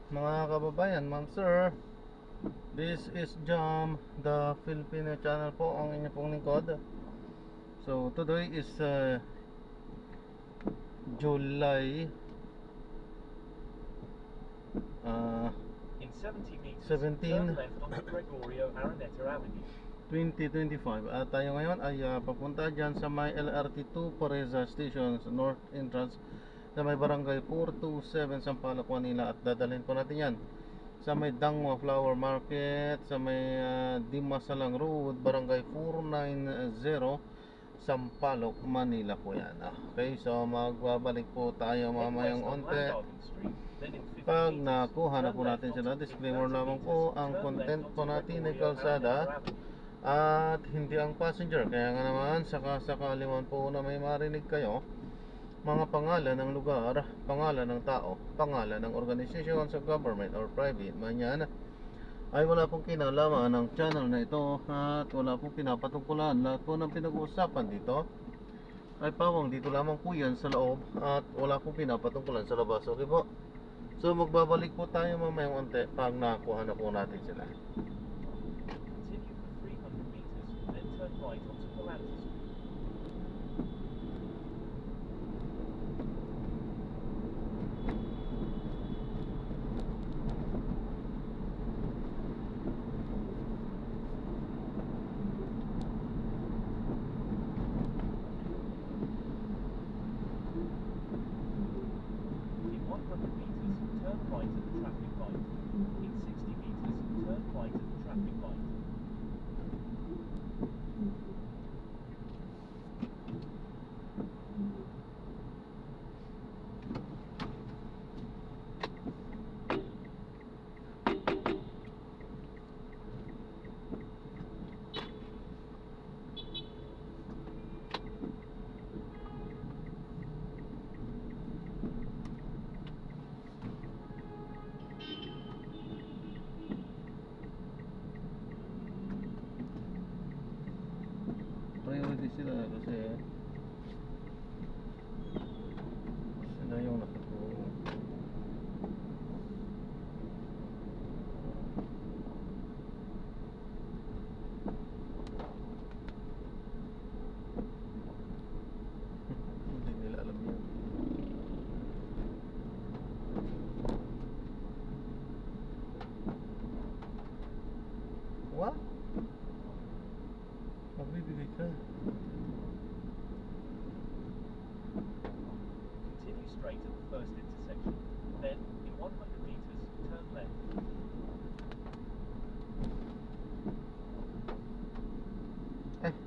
mga kababayan, ma'am sir. This is Jam, the Filipino channel po, ang inyo pong lingkod. So today is July In 70 meters, 17 turn left onto Gregorio Araneta Avenue. 2025. At tayo ngayon ay papunta dyan sa may LRT2 Pereza Station sa North Entrance sa may barangay 427 Sampaloc, Manila. At dadalhin po natin yan sa may Dangwa Flower Market, sa may Dimasalang Road, barangay 490 Sampaloc, Manila po yan. Okay, so magbabalik po tayo mamayang onte pag nakuha na po natin sila. Disclaimer lamang po, ang content po natin ay kalsada at hindi ang passenger. Kaya nga naman, sakasakali man po na may marinig kayo mga pangalan ng lugar, pangalan ng tao, pangalan ng organisasyon sa government or private man yan, ay wala pong kinalaman ng channel na ito at wala pong pinapatungkulan. Lahat po ng pinag-uusapan dito ay pawang dito lamang po yan sa loob at wala pong pinapatungkulan sa labas. Okay po? So magbabalik po tayo mamayang onte pag nakuha na po natin sila. Continue for 300 meters, then turn right onto Palanta Street. In 100 meters, turn right at the traffic light. In 60 meters, turn right at the traffic light. Priority sila kasi sila yung nakatulong. Hindi nila alam yan. What? Magbibigay ka. Continue straight at the first intersection. Then, in 100 meters, turn left.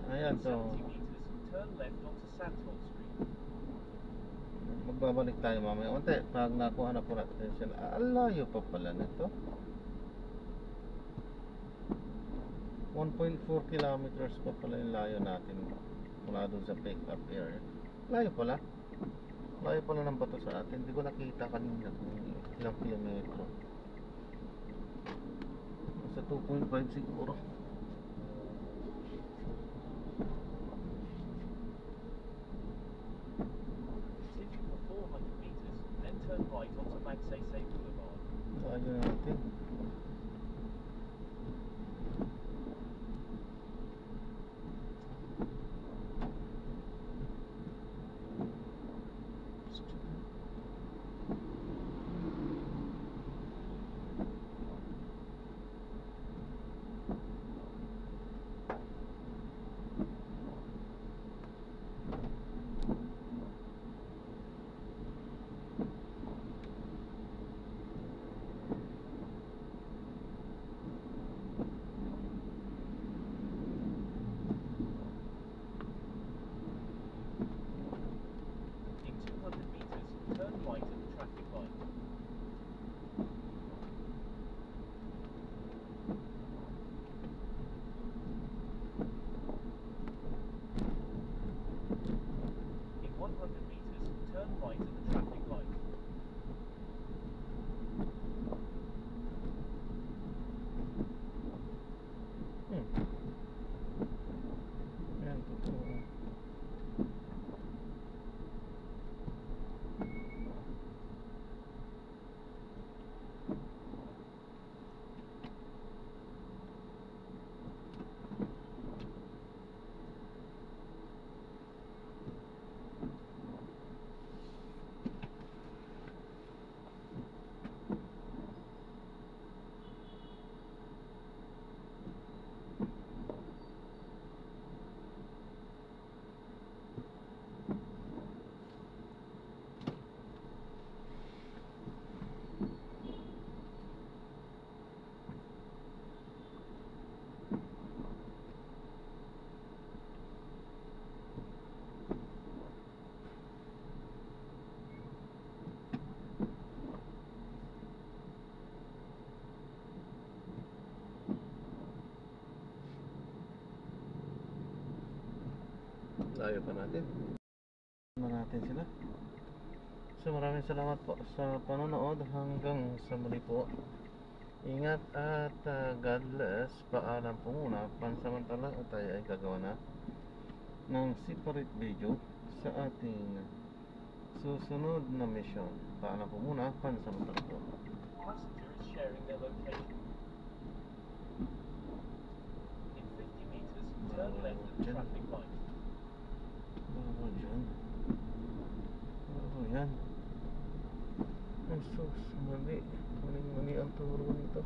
Ayan, In so 70 meters, turn left onto Santol Street. magbabalik tayo mamaya unti pag nakuha na po natin sila. Alayo pa pala nito. 1.4 kilometers pa pala yung layo natin mula doon sa pick up area. Layo pala. Layo pala ng bato sa atin. Hindi ko nakita kanina kung ilang kilometro. Sa 2.5 siguro. Continue for 400 meters, then turn right onto Magsaysay Boulevard. Layo natin. tayo pa natin. Natin sila. So maraming salamat po sa panonood. Hanggang sa muli po. Ingat at God bless. Paalam po muna. Pansamantala tayo ay gagawa na ng separate video sa ating susunod na mission. Paalam po muna. Pansamantala po. Passenger is sharing their location. In 50 meters, turn left at traffic light. Bago dyan. Bago yan. Ay sus, mali. Mali ang turo nito.